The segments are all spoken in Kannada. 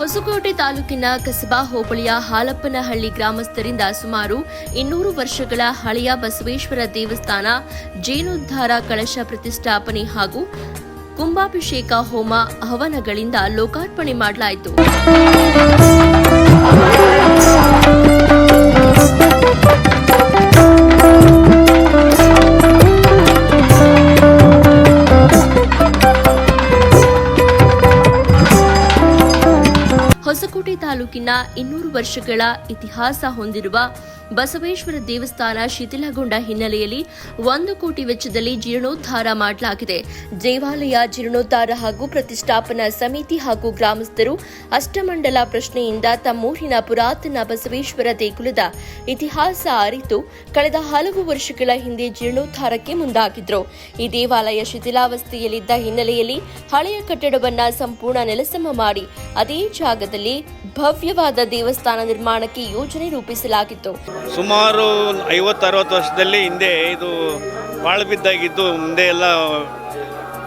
ಹೊಸಕೋಟೆ ತಾಲೂಕಿನ ಕಸಬಾ ಹೋಬಳಿಯ ಹಾಲಪ್ಪನಹಳ್ಳಿ ಗ್ರಾಮಸ್ಥರಿಂದ ಸುಮಾರು 200 ವರ್ಷಗಳ ಹಳೆಯ ಬಸವೇಶ್ವರ ದೇವಸ್ಥಾನ ಜೀರ್ಣೋದ್ಧಾರ ಕಳಶ ಪ್ರತಿಷ್ಠಾಪನೆ ಹಾಗೂ ಕುಂಭಾಭಿಷೇಕ ಹೋಮ ಹವನಗಳಿಂದ ಲೋಕಾರ್ಪಣೆ ಮಾಡಲಾಯಿತು. ಹೊಸಕೋಟೆ ತಾಲೂಕಿನ 200 ವರ್ಷಗಳ ಇತಿಹಾಸ ಹೊಂದಿರುವ ಬಸವೇಶ್ವರ ದೇವಸ್ಥಾನ ಶಿಥಿಲಗೊಂಡ ಹಿನ್ನೆಲೆಯಲ್ಲಿ 1 ಕೋಟಿ ವೆಚ್ಚದಲ್ಲಿ ಜೀರ್ಣೋದ್ಧಾರ ಮಾಡಲಾಗಿದೆ. ದೇವಾಲಯ ಜೀರ್ಣೋದ್ಧಾರ ಹಾಗೂ ಪ್ರತಿಷ್ಠಾಪನಾ ಸಮಿತಿ ಹಾಗೂ ಗ್ರಾಮಸ್ಥರು ಅಷ್ಟಮಂಡಲ ಪ್ರಶ್ನೆಯಿಂದ ತಮ್ಮೂರಿನ ಪುರಾತನ ಬಸವೇಶ್ವರ ದೇಗುಲದ ಇತಿಹಾಸ ಅರಿತು ಕಳೆದ ಹಲವು ವರ್ಷಗಳ ಹಿಂದೆ ಜೀರ್ಣೋದ್ಧಾರಕ್ಕೆ ಮುಂದಾಗಿದ್ರು. ಈ ದೇವಾಲಯ ಶಿಥಿಲಾವಸ್ಥೆಯಲ್ಲಿದ್ದ ಹಿನ್ನೆಲೆಯಲ್ಲಿ ಹಳೆಯ ಕಟ್ಟಡವನ್ನ ಸಂಪೂರ್ಣ ನೆಲಸಮ ಮಾಡಿ ಅದೇ ಜಾಗದಲ್ಲಿ ಭವ್ಯವಾದ ದೇವಸ್ಥಾನ ನಿರ್ಮಾಣಕ್ಕೆ ಯೋಜನೆ ರೂಪಿಸಲಾಗಿತ್ತು. ಸುಮಾರು 50-60 ವರ್ಷದಲ್ಲಿ ಹಿಂದೆ ಇದು ಬಾಳು ಬಿದ್ದಾಗಿದ್ದು ಮುಂದೆ ಎಲ್ಲ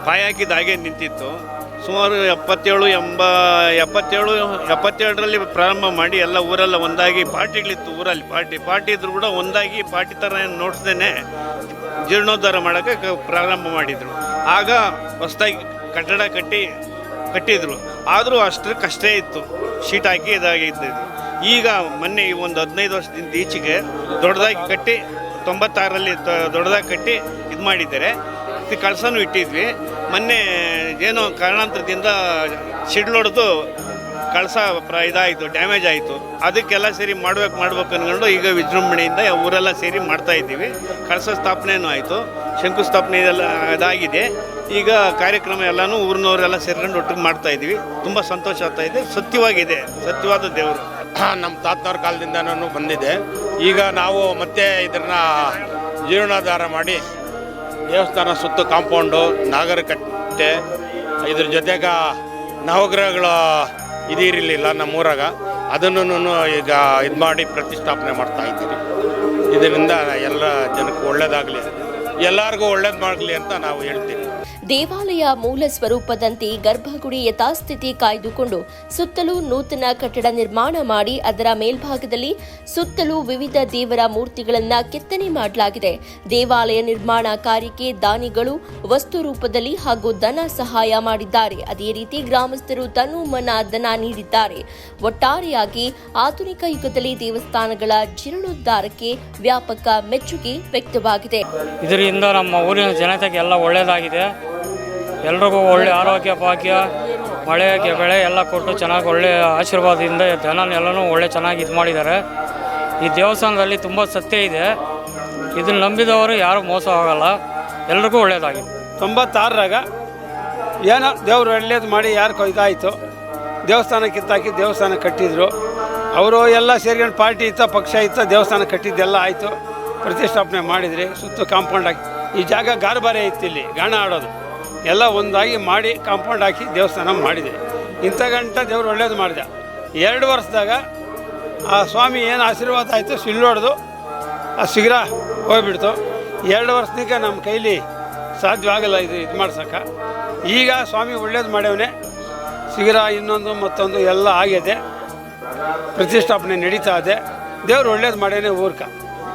ಪಾಯ ಹಾಕಿದ ಹಾಗೆ ನಿಂತಿತ್ತು. ಸುಮಾರು 77ರಲ್ಲಿ ಪ್ರಾರಂಭ ಮಾಡಿ ಎಲ್ಲ ಊರೆಲ್ಲ ಒಂದಾಗಿ ಪಾರ್ಟಿಗಳಿತ್ತು. ಊರಲ್ಲಿ ಪಾರ್ಟಿ ಇದ್ರು ಕೂಡ ಒಂದಾಗಿ ಪಾರ್ಟಿ ಥರ ನೋಡ್ದೇನೆ ಜೀರ್ಣೋದ್ಧಾರ ಮಾಡೋಕ್ಕೆ ಪ್ರಾರಂಭ ಮಾಡಿದರು. ಆಗ ಹೊಸದಾಗಿ ಕಟ್ಟಡ ಕಟ್ಟಿದ್ರು. ಆದರೂ ಅಷ್ಟೇ ಇತ್ತು, ಶೀಟ್ ಹಾಕಿ ಇದಾಗಿದ್ದು. ಈಗ ಮೊನ್ನೆ ಒಂದು 15 ವರ್ಷದಿಂದ ಈಚೆಗೆ ದೊಡ್ಡದಾಗಿ ಕಟ್ಟಿ 96ರಲ್ಲಿ ದೊಡ್ಡದಾಗಿ ಕಟ್ಟಿ ಇದು ಮಾಡಿದ್ದಾರೆ. ಕಳಸನೂ ಇಟ್ಟಿದ್ವಿ. ಮೊನ್ನೆ ಏನೋ ಕಾರಣಾಂತರದಿಂದ ಸಿಡ್ಲೊಡೆದು ಕಳಸ ಇದಾಯಿತು, ಡ್ಯಾಮೇಜ್ ಆಯಿತು. ಅದಕ್ಕೆಲ್ಲ ಸೇರಿ ಮಾಡ್ಬೇಕು ಅಂದ್ಕೊಂಡು ಈಗ ವಿಜೃಂಭಣೆಯಿಂದ ಊರೆಲ್ಲ ಸೇರಿ ಮಾಡ್ತಾ ಇದ್ದೀವಿ. ಕಳಸ ಸ್ಥಾಪನೆಯೂ ಆಯಿತು, ಶಂಕುಸ್ಥಾಪನೆ ಇದೆಲ್ಲ ಇದಾಗಿದೆ. ಈಗ ಕಾರ್ಯಕ್ರಮ ಎಲ್ಲನೂ ಊರಿನವರೆಲ್ಲ ಸೇರ್ಕೊಂಡು ಒಟ್ಟಿಗೆ ಮಾಡ್ತಾ ಇದ್ದೀವಿ. ತುಂಬ ಸಂತೋಷ ಆಗ್ತಾ ಇದೆ. ಸತ್ಯವಾದ ದೇವರು ನಮ್ಮ ತಾತನವ್ರ ಕಾಲದಿಂದನೂ ಬಂದಿದೆ. ಈಗ ನಾವು ಮತ್ತೆ ಇದನ್ನ ಜೀರ್ಣೋದ್ಧಾರ ಮಾಡಿ ದೇವಸ್ಥಾನ ಸುತ್ತ ಕಾಂಪೌಂಡು, ನಾಗರಕಟ್ಟೆ, ಇದ್ರ ಜೊತೆಗೆ ನವಗ್ರಹಗಳು ಇದಿರಲಿಲ್ಲ ನಮ್ಮೂರಾಗ, ಅದನ್ನು ಈಗ ಇದು ಮಾಡಿ ಪ್ರತಿಷ್ಠಾಪನೆ ಮಾಡ್ತಾ ಇದ್ದೀವಿ. ಇದರಿಂದ ಎಲ್ಲ ಜನಕ್ಕೆ ಒಳ್ಳೇದಾಗಲಿ, ಎಲ್ಲರಿಗೂ ಒಳ್ಳೇದು ಮಾಡಲಿ ಅಂತ ನಾವು ಹೇಳ್ತೀವಿ. ದೇವಾಲಯ ಮೂಲ ಸ್ವರೂಪದಂತೆ ಗರ್ಭಗುಡಿ ಯಥಾಸ್ಥಿತಿ ಕಾಯ್ದುಕೊಂಡು ಸುತ್ತಲೂ ನೂತನ ಕಟ್ಟಡ ನಿರ್ಮಾಣ ಮಾಡಿ ಅದರ ಮೇಲ್ಭಾಗದಲ್ಲಿ ಸುತ್ತಲೂ ವಿವಿಧ ದೇವರ ಮೂರ್ತಿಗಳನ್ನ ಕೆತ್ತನೆ ಮಾಡಲಾಗಿದೆ. ದೇವಾಲಯ ನಿರ್ಮಾಣ ಕಾರ್ಯಕ್ಕೆ ದಾನಿಗಳು ವಸ್ತು ರೂಪದಲ್ಲಿ ಹಾಗೂ ಧನ ಸಹಾಯ ಮಾಡಿದ್ದಾರೆ. ಅದೇ ರೀತಿ ಗ್ರಾಮಸ್ಥರು ತನು ಮನ ಧನ ನೀಡಿದ್ದಾರೆ. ಒಟ್ಟಾರೆಯಾಗಿ ಆಧುನಿಕ ಯುಗದಲ್ಲಿ ದೇವಸ್ಥಾನಗಳ ಜೀರ್ಣೋದ್ಧಾರಕ್ಕೆ ವ್ಯಾಪಕ ಮೆಚ್ಚುಗೆ ವ್ಯಕ್ತವಾಗಿದೆ. ಇದರಿಂದ ನಮ್ಮ ಊರಿನ ಜನತೆಗೆ ಎಲ್ಲ ಒಳ್ಳೆಯದಾಗಿದೆ. ಎಲ್ರಿಗೂ ಒಳ್ಳೆ ಆರೋಗ್ಯ ಭಾಗ್ಯ, ಮಳೆಗೆ ಬೆಳೆ ಎಲ್ಲ ಕೊಟ್ಟು ಚೆನ್ನಾಗಿ ಒಳ್ಳೆ ಆಶೀರ್ವಾದದಿಂದ ಜನನೆಲ್ಲನೂ ಒಳ್ಳೆ ಚೆನ್ನಾಗಿ ಇದು ಮಾಡಿದ್ದಾರೆ. ಈ ದೇವಸ್ಥಾನದಲ್ಲಿ ತುಂಬ ಸತ್ಯ ಇದೆ. ಇದನ್ನು ನಂಬಿದವರು ಯಾರೂ ಮೋಸ ಆಗಲ್ಲ. ಎಲ್ರಿಗೂ ಒಳ್ಳೆಯದಾಗಿದೆ. 96ರಾಗ ಏನೋ ದೇವರು ಒಳ್ಳೇದು ಮಾಡಿ ಯಾರು ಇದಾಯಿತು, ದೇವಸ್ಥಾನ ಕಿತ್ತಾಕಿ ದೇವಸ್ಥಾನ ಕಟ್ಟಿದ್ರು. ಅವರು ಎಲ್ಲ ಸೇರ್ಕೊಂಡು ಪಾರ್ಟಿ ಇತ್ತು, ಪಕ್ಷ ಇತ್ತು, ದೇವಸ್ಥಾನ ಕಟ್ಟಿದ್ದೆಲ್ಲ ಆಯಿತು. ಪ್ರತಿಷ್ಠಾಪನೆ ಮಾಡಿದ್ರಿ. ಸುತ್ತ ಕಾಂಪೌಂಡ್ ಹಾಕಿ, ಈ ಜಾಗ ಗಾರ್ಬಾರೆ ಇತ್ತು, ಇಲ್ಲಿ ಗಾಣ ಆಡೋದು ಎಲ್ಲ ಒಂದಾಗಿ ಮಾಡಿ ಕಾಂಪೌಂಡ್ ಹಾಕಿ ದೇವಸ್ಥಾನ ಮಾಡಿದೆ. ಇಂಥ ಗಂಟ ದೇವರು ಒಳ್ಳೇದು ಮಾಡಿದ. 2 ವರ್ಷದಾಗ ಆ ಸ್ವಾಮಿ ಏನು ಆಶೀರ್ವಾದ ಆಯಿತು, ಸಿಳ್ಳೊಡ್ದು ಆ ಶಿಗ್ರ ಹೋಗ್ಬಿಡ್ತು. 2 ವರ್ಷದಿಂದ ನಮ್ಮ ಕೈಲಿ ಸಾಧ್ಯವಾಗಲ್ಲ ಇದು ಮಾಡ್ಸೋಕೆ. ಈಗ ಸ್ವಾಮಿ ಒಳ್ಳೇದು ಮಾಡ್ಯವನೇ. ಶಿಗ್ರ ಇನ್ನೊಂದು ಮತ್ತೊಂದು ಎಲ್ಲ ಆಗಿದೆ. ಪ್ರತಿಷ್ಠಾಪನೆ ನಡೀತಾ ಇದೆ. ದೇವರು ಒಳ್ಳೇದು ಮಾಡ್ಯಾನೆ ಊರ್ಕ.